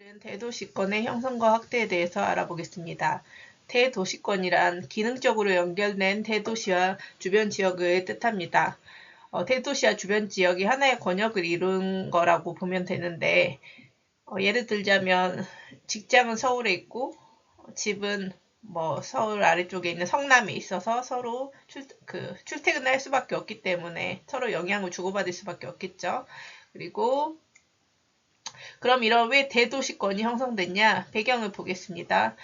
오늘은 대도시권의 형성과 확대에 대해서 알아보겠습니다. 대도시권이란 기능적으로 연결된 대도시와 주변 지역을 뜻합니다. 대도시와 주변 지역이 하나의 권역을 이룬 거라고 보면 되는데, 예를 들자면 직장은 서울에 있고 집은 서울 아래쪽에 있는 성남에 있어서 서로 출퇴근을 할 수밖에 없기 때문에 서로 영향을 주고받을 수밖에 없겠죠. 그리고 그럼 이런 왜 대도시권이 형성됐냐? 배경을 보겠습니다.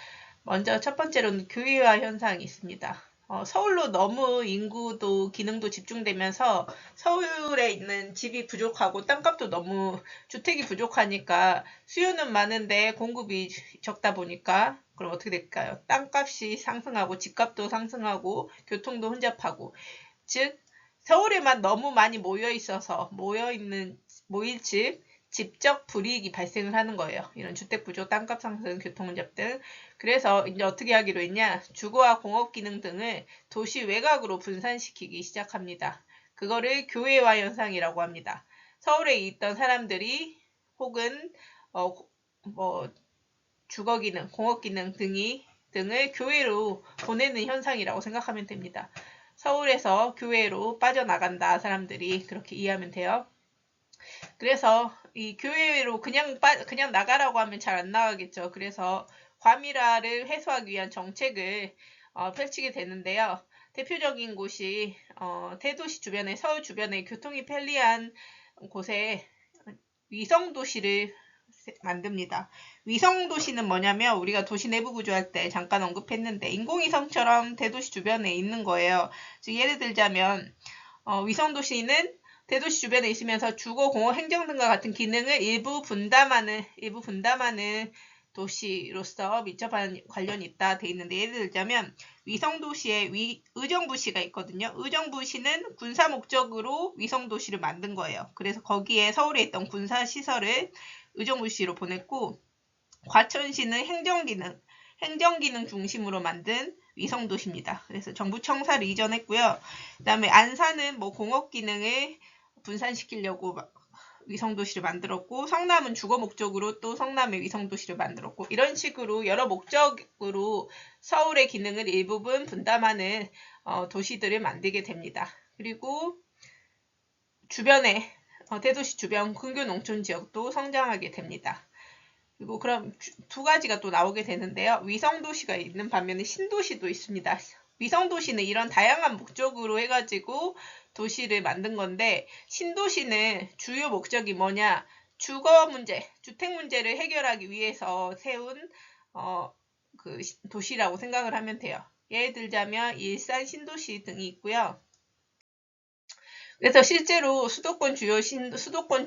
먼저 첫 번째로는 교회화 현상이 있습니다. 서울로 너무 인구도 기능도 집중되면서 서울에 있는 집이 부족하고 땅값도 너무 주택이 부족하니까 수요는 많은데 공급이 적다 보니까 그럼 어떻게 될까요? 땅값이 상승하고 집값도 상승하고 교통도 혼잡하고 즉 서울에만 너무 많이 모여 있어서 모일 집 집적 불이익이 발생을 하는 거예요. 이런 주택 부족, 땅값 상승, 교통 혼잡 등. 그래서 이제 어떻게 하기로 했냐? 주거와 공업 기능 등을 도시 외곽으로 분산시키기 시작합니다. 그거를 교외화 현상이라고 합니다. 서울에 있던 사람들이 혹은 주거 기능, 공업 기능 등을 교외로 보내는 현상이라고 생각하면 됩니다. 서울에서 교외로 빠져나간다 사람들이 그렇게 이해하면 돼요. 그래서 이 교외로 그냥 나가라고 하면 잘 안 나가겠죠. 그래서 과밀화를 해소하기 위한 정책을 펼치게 되는데요. 대표적인 곳이 대도시 주변에 서울 주변에 교통이 편리한 곳에 위성도시를 만듭니다. 위성도시는 뭐냐면 우리가 도시 내부 구조할 때 잠깐 언급했는데 인공위성처럼 대도시 주변에 있는 거예요. 즉 예를 들자면 위성도시는 대도시 주변에 있으면서 주거, 공업, 행정 등과 같은 기능을 일부 분담하는 도시로서 밀접한 관련이 있다 돼 있는데 예를 들자면 위성도시에 의정부시가 있거든요. 의정부시는 군사 목적으로 위성도시를 만든 거예요. 그래서 거기에 서울에 있던 군사시설을 의정부시로 보냈고 과천시는 행정기능 중심으로 만든 위성도시입니다. 그래서 정부 청사를 이전했고요. 그 다음에 안산은 공업기능을 분산시키려고 위성도시를 만들었고 성남은 주거 목적으로 또 성남의 위성도시를 만들었고 이런 식으로 여러 목적으로 서울의 기능을 일부분 분담하는 도시들을 만들게 됩니다. 그리고 주변에 대도시 주변 근교 농촌 지역도 성장하게 됩니다. 그리고 그럼 두 가지가 또 나오게 되는데요. 위성도시가 있는 반면에 신도시도 있습니다. 위성도시는 이런 다양한 목적으로 해가지고 도시를 만든 건데 신도시는 주요 목적이 뭐냐? 주거 문제, 주택 문제를 해결하기 위해서 세운 도시라고 생각을 하면 돼요. 예를 들자면 일산 신도시 등이 있고요. 그래서 실제로 수도권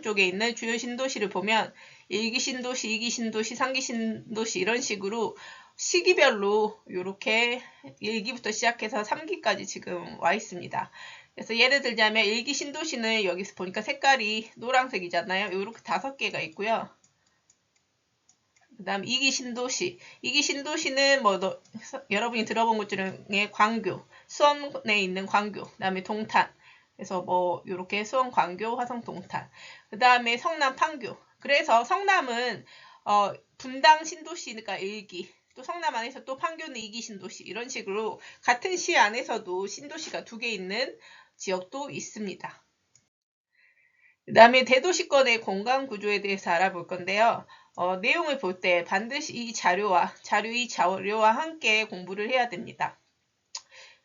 쪽에 있는 주요 신도시를 보면 1기 신도시, 2기 신도시, 3기 신도시 이런 식으로 시기별로 이렇게 1기부터 시작해서 3기까지 지금 와 있습니다. 그래서 예를 들자면 1기 신도시는 여기서 보니까 색깔이 노란색이잖아요. 이렇게 5개가 있고요. 그 다음 2기 신도시는 여러분이 들어본 것 중에 광교, 수원에 있는 광교, 그 다음에 동탄, 그래서 이렇게 수원, 광교, 화성, 동탄. 그 다음에 성남, 판교. 그래서 성남은 분당 신도시니까 1기. 또 성남 안에서 또 판교는 2기 신도시. 이런 식으로 같은 시 안에서도 신도시가 2개 있는 지역도 있습니다. 그 다음에 대도시권의 공간 구조에 대해서 알아볼 건데요. 내용을 볼 때 반드시 이 자료와 함께 공부를 해야 됩니다.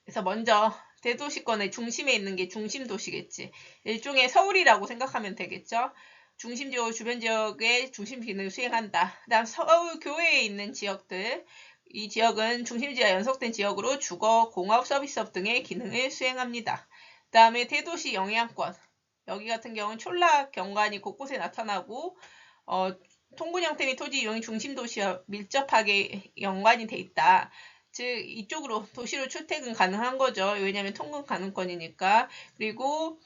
그래서 먼저 대도시권의 중심에 있는 게 중심도시겠지. 일종의 서울이라고 생각하면 되겠죠. 중심지역, 주변 지역의 중심 기능을 수행한다. 그 다음 서울 교외에 있는 지역들. 이 지역은 중심지와 연속된 지역으로 주거, 공업, 서비스업 등의 기능을 수행합니다. 그 다음에 대도시 영향권. 여기 같은 경우는 촌락 경관이 곳곳에 나타나고 통근 형태 및 토지 이용이 중심도시와 밀접하게 연관이 돼 있다. 즉 이쪽으로 도시로 출퇴근 가능한 거죠. 왜냐하면 통근 가능권이니까. 그리고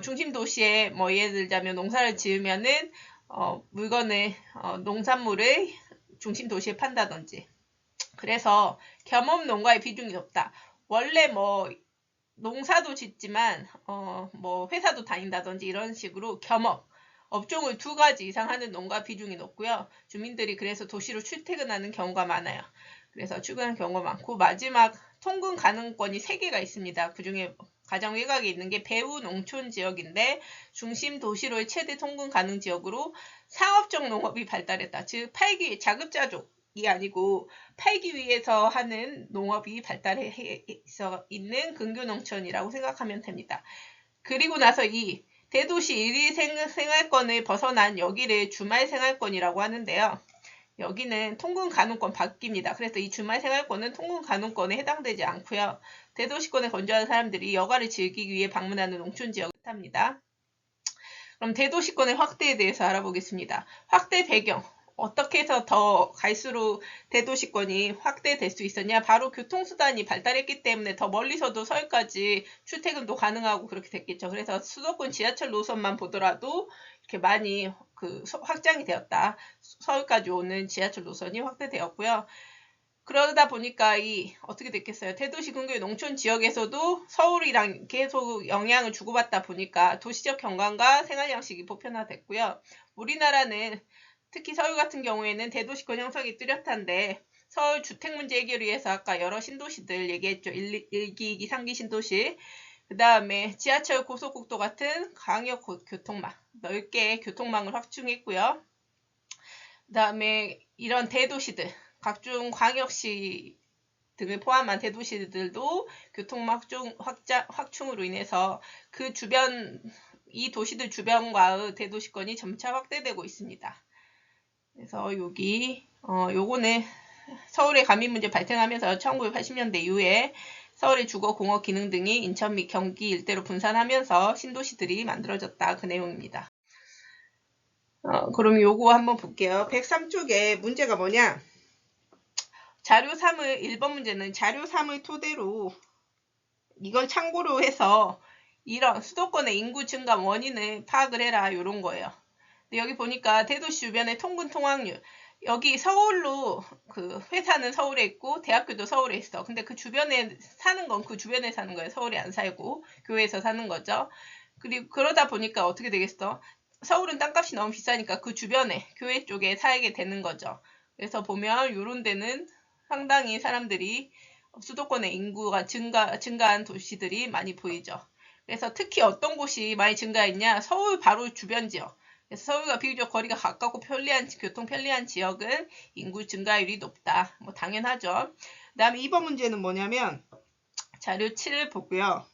중심 도시에 예를 들자면 농사를 지으면은 농산물을 중심 도시에 판다든지. 그래서 겸업 농가의 비중이 높다. 원래 농사도 짓지만 회사도 다닌다든지 이런 식으로 겸업 업종을 2가지 이상 하는 농가 비중이 높고요. 주민들이 그래서 도시로 출퇴근하는 경우가 많아요. 그래서 출근하는 경우가 많고, 마지막 통근 가능권이 3개가 있습니다. 그중에 가장 외곽에 있는 게 배후 농촌 지역인데, 중심 도시로의 최대 통근 가능 지역으로 상업적 농업이 발달했다. 즉 팔기 자급자족이 아니고 팔기 위해서 하는 농업이 발달해서 있는 근교 농촌이라고 생각하면 됩니다. 그리고 나서 이 대도시 일일 생활권을 벗어난 여기를 주말 생활권이라고 하는데요. 여기는 통근 가능권 밖입니다. 그래서 이 주말 생활권은 통근 가능권에 해당되지 않고요. 대도시권에 거주하는 사람들이 여가를 즐기기 위해 방문하는 농촌 지역을 뜻합니다. 그럼 대도시권의 확대에 대해서 알아보겠습니다. 확대 배경. 어떻게 해서 더 갈수록 대도시권이 확대될 수 있었냐? 바로 교통수단이 발달했기 때문에 더 멀리서도 서울까지 출퇴근도 가능하고 그렇게 됐겠죠. 그래서 수도권 지하철 노선만 보더라도 이렇게 많이 확장이 되었다. 서울까지 오는 지하철 노선이 확대되었고요. 그러다 보니까 어떻게 됐겠어요? 대도시 근교의 농촌 지역에서도 서울이랑 계속 영향을 주고받다 보니까 도시적 경관과 생활 양식이 보편화됐고요. 우리나라는 특히 서울 같은 경우에는 대도시권 형성이 뚜렷한데, 서울 주택 문제 해결을 위해서 아까 여러 신도시들 얘기했죠. 1기, 2기, 3기 신도시. 그 다음에 지하철, 고속국도 같은 광역 교통망, 넓게 교통망을 확충했고요. 그 다음에 이런 대도시들, 각종 광역시 등을 포함한 대도시들도 교통망 확충으로 인해서 그 주변, 이 도시들 주변과의 대도시권이 점차 확대되고 있습니다. 그래서 요거는 서울의 가민 문제 발생하면서 1980년대 이후에 서울의 주거, 공업, 기능 등이 인천 및 경기 일대로 분산하면서 신도시들이 만들어졌다. 그 내용입니다. 그럼 요거 한번 볼게요. 103쪽에 문제가 뭐냐? 자료 3을 1번 문제는 자료 3을 토대로 이걸 참고로 해서 이런 수도권의 인구 증가 원인을 파악을 해라, 이런 거예요. 근데 여기 보니까 대도시 주변의 통근 통학률, 여기 서울로 회사는 서울에 있고 대학교도 서울에 있어. 근데 그 주변에 사는 건 그 주변에 사는 거예요. 서울에 안 살고 교외에서 사는 거죠. 그리고 그러다 보니까 어떻게 되겠어? 서울은 땅값이 너무 비싸니까 그 주변에 교외 쪽에 살게 되는 거죠. 그래서 보면 이런 데는 상당히 사람들이 수도권의 인구가 증가한 도시들이 많이 보이죠. 그래서 특히 어떤 곳이 많이 증가했냐? 서울 바로 주변 지역. 그래서 서울과 비교적 거리가 가깝고 교통 편리한 지역은 인구 증가율이 높다. 뭐 당연하죠. 그 다음에 2번 문제는 뭐냐면 자료 7을 보고요.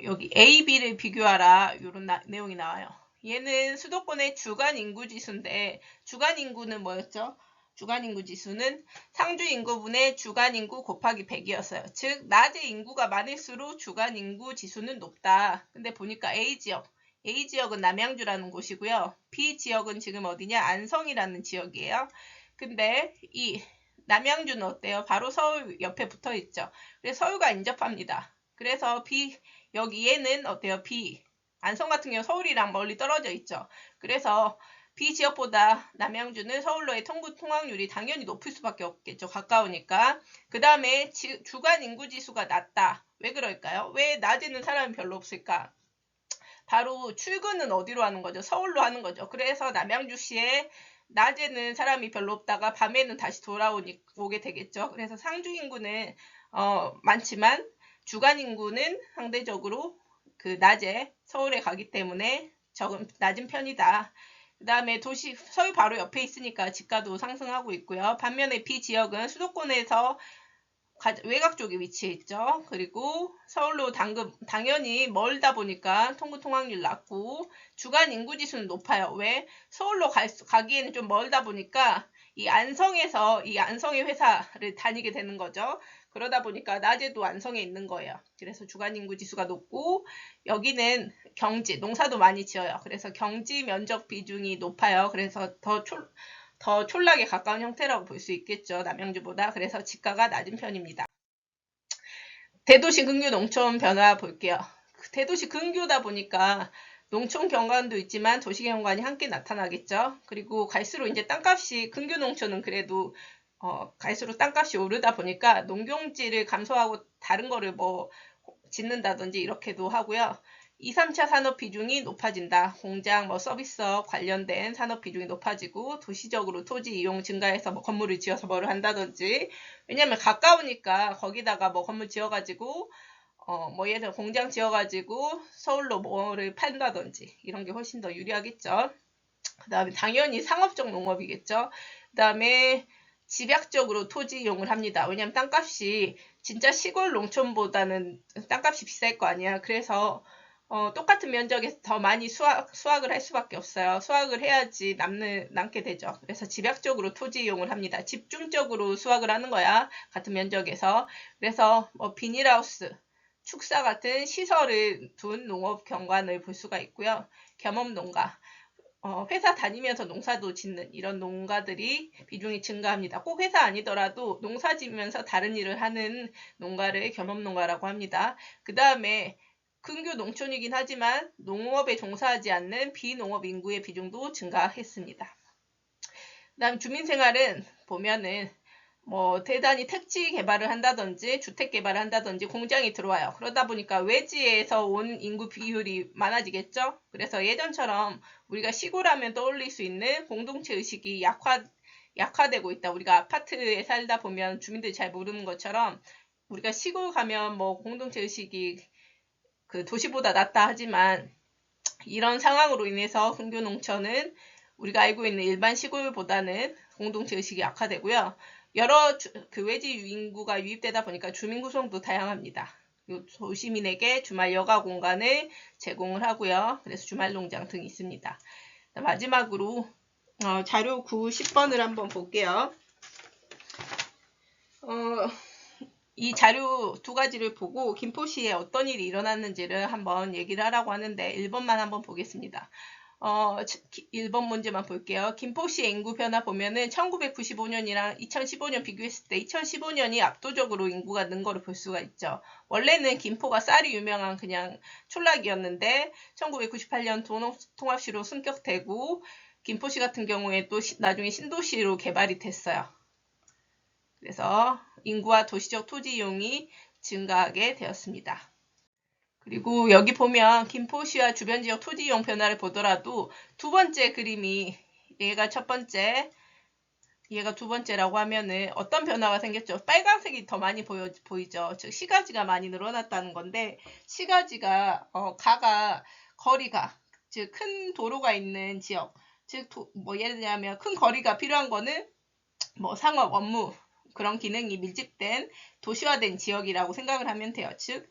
여기 A, B를 비교하라, 이런 내용이 나와요. 얘는 수도권의 주간 인구 지수인데, 주간 인구는 뭐였죠? 주간 인구 지수는 상주 인구분의 주간 인구 곱하기 100이었어요. 즉 낮에 인구가 많을수록 주간 인구 지수는 높다. 근데 보니까 A지역은 남양주라는 곳이고요. B지역은 지금 어디냐? 안성이라는 지역이에요. 근데 이 남양주는 어때요? 바로 서울 옆에 붙어 있죠. 그래서 서울과 인접합니다. 그래서 여기 얘는 어때요? B. 안성 같은 경우 서울이랑 멀리 떨어져 있죠. 그래서 B 지역보다 남양주는 서울로의 통학률이 당연히 높을 수밖에 없겠죠. 가까우니까. 그 다음에 주간 인구 지수가 낮다. 왜 그럴까요? 왜 낮에는 사람이 별로 없을까? 바로 출근은 어디로 하는 거죠? 서울로 하는 거죠. 그래서 남양주시에 낮에는 사람이 별로 없다가 밤에는 다시 돌아오게 되겠죠. 그래서 상주 인구는 많지만 주간 인구는 상대적으로 낮에 서울에 가기 때문에 낮은 편이다. 그 다음에 서울 바로 옆에 있으니까 집가도 상승하고 있고요. 반면에 B 지역은 수도권에서 외곽 쪽에 위치해 있죠. 그리고 서울로 당연히 멀다 보니까 통학률 낮고 주간 인구 지수는 높아요. 왜? 서울로 가기에는 좀 멀다 보니까 이 안성의 회사를 다니게 되는 거죠. 그러다 보니까 낮에도 안성에 있는 거예요. 그래서 주간 인구 지수가 높고, 여기는 경지, 농사도 많이 지어요. 그래서 경지 면적 비중이 높아요. 그래서 더 촌락에 가까운 형태라고 볼 수 있겠죠. 남양주보다. 그래서 지가가 낮은 편입니다. 대도시 근교 농촌 변화 볼게요. 대도시 근교다 보니까 농촌 경관도 있지만 도시 경관이 함께 나타나겠죠. 그리고 갈수록 이제 땅값이, 근교 농촌은 그래도 갈수록 땅값이 오르다 보니까 농경지를 감소하고 다른 거를 뭐 짓는다든지 이렇게도 하고요. 2, 3차 산업 비중이 높아진다. 공장, 서비스업 관련된 산업 비중이 높아지고 도시적으로 토지 이용 증가해서 건물을 지어서 뭐를 한다든지. 왜냐면 가까우니까 거기다가 건물 지어가지고 예를 들어 공장 지어가지고 서울로 뭐를 판다든지 이런 게 훨씬 더 유리하겠죠. 그 다음에 당연히 상업적 농업이겠죠. 그 다음에 집약적으로 토지 이용을 합니다. 왜냐면 땅값이 진짜 시골 농촌보다는 땅값이 비쌀 거 아니야. 그래서 똑같은 면적에서 더 많이 수확을 할 수밖에 없어요. 수확을 해야지 남게 되죠. 그래서 집약적으로 토지 이용을 합니다. 집중적으로 수확을 하는 거야. 같은 면적에서. 그래서 비닐하우스, 축사 같은 시설을 둔 농업 경관을 볼 수가 있고요. 겸업농가. 회사 다니면서 농사도 짓는 이런 농가들이 비중이 증가합니다. 꼭 회사 아니더라도 농사 지으면서 다른 일을 하는 농가를 겸업농가라고 합니다. 그 다음에 근교 농촌이긴 하지만 농업에 종사하지 않는 비농업 인구의 비중도 증가했습니다. 그 다음 주민생활은 보면은 대단히 택지 개발을 한다든지 주택 개발을 한다든지 공장이 들어와요. 그러다 보니까 외지에서 온 인구 비율이 많아지겠죠. 그래서 예전처럼 우리가 시골 하면 떠올릴 수 있는 공동체 의식이 약화되고 있다. 우리가 아파트에 살다 보면 주민들이 잘 모르는 것처럼 우리가 시골 가면 공동체 의식이 그 도시보다 낫다 하지만 이런 상황으로 인해서 근교 농촌은 우리가 알고 있는 일반 시골보다는 공동체 의식이 약화되고요. 여러 외지 인구가 유입되다 보니까 주민 구성도 다양합니다. 도시민에게 주말 여가 공간을 제공을 하고요. 그래서 주말 농장 등이 있습니다. 마지막으로 자료 9, 10번을 한번 볼게요. 이 자료 두 가지를 보고 김포시에 어떤 일이 일어났는지를 한번 얘기를 하라고 하는데 1번만 한번 보겠습니다. 1번 문제만 볼게요. 김포시의 인구 변화 보면은 1995년이랑 2015년 비교했을 때 2015년이 압도적으로 인구가 는 거를 볼 수가 있죠. 원래는 김포가 쌀이 유명한 그냥 촌락이었는데 1998년 통합시로 승격되고 김포시 같은 경우에 또 나중에 신도시로 개발이 됐어요. 그래서 인구와 도시적 토지 이용이 증가하게 되었습니다. 그리고 여기 보면 김포시와 주변 지역 토지 이용 변화를 보더라도 두 번째 그림이 얘가 첫 번째, 얘가 두 번째라고 하면은 어떤 변화가 생겼죠? 빨간색이 더 많이 보이죠? 즉 시가지가 많이 늘어났다는 건데 시가지가 거리가 즉 큰 도로가 있는 지역, 즉 예를 들면 큰 거리가 필요한 거는 상업 업무 그런 기능이 밀집된 도시화된 지역이라고 생각을 하면 돼요. 즉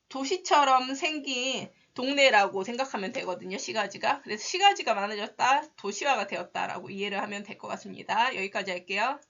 도시처럼 생긴 동네라고 생각하면 되거든요. 시가지가. 그래서 시가지가 많아졌다, 도시화가 되었다라고 이해를 하면 될 것 같습니다. 여기까지 할게요.